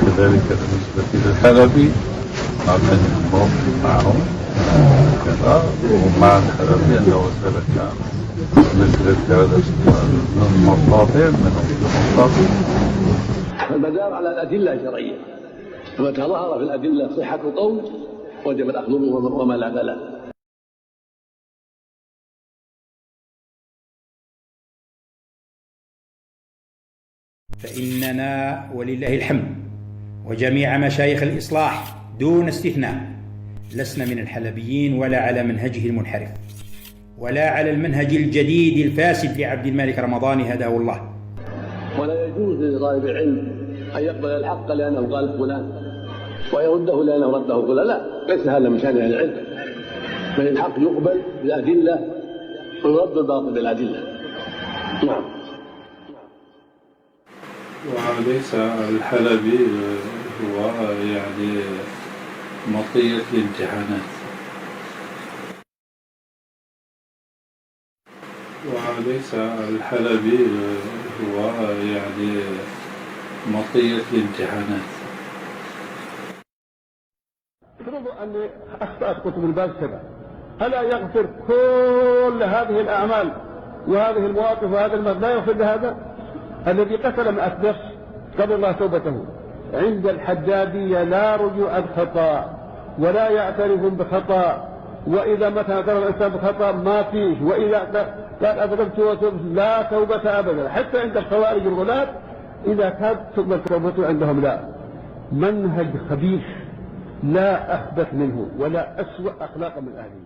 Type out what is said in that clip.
كذلك بالنسبة للحلبي أعتقد موقف معهم كذا، ومع الحلبي أنه سلك مثل هذا من مطاطع المدار على الأدلة الشرعية، فمتى ظهر في الأدلة صحة القول وجب الأخذ منه وما لا فلا. فإننا ولله الحمد وجميع مشايخ الإصلاح دون استثناء لسنا من الحلبيين ولا على منهجه المنحرف ولا على المنهج الجديد الفاسد لعبد الملك رمضان هداه الله. ولا يجوز لطالب العلم أن يقبل الحق لأنه قال فلان ويرده لأنه رده فلان، لا، ليس هذا من شأن العلم، بل الحق يقبل بالأدلة ويرد الباطل بالأدلة. نعم. وليس الحلبي هو يعني مطية الامتحانات، وليس الحلبي هو يعني مطية الامتحانات. افرضوا أني أخطأت كتب الباب 7، ألا يغفر كل هذه الأعمال وهذه المواقف وهذا المال؟ لا يغفر لهذا الذي قتل 100 نفس قبل الله توبته. عند الحدادية لا رجوع بخطأ ولا يعترفون بخطأ، وإذا متى اعترف الإنسان بخطأ ما فيه، وإذا قال أذنبت وتوبت لا توبة أبدا. حتى عند الخوارج الغلاة إذا كانت تقبل توبته عندهم لا. منهج خبيث لا أخبث منه ولا أسوأ أخلاقا من أهله.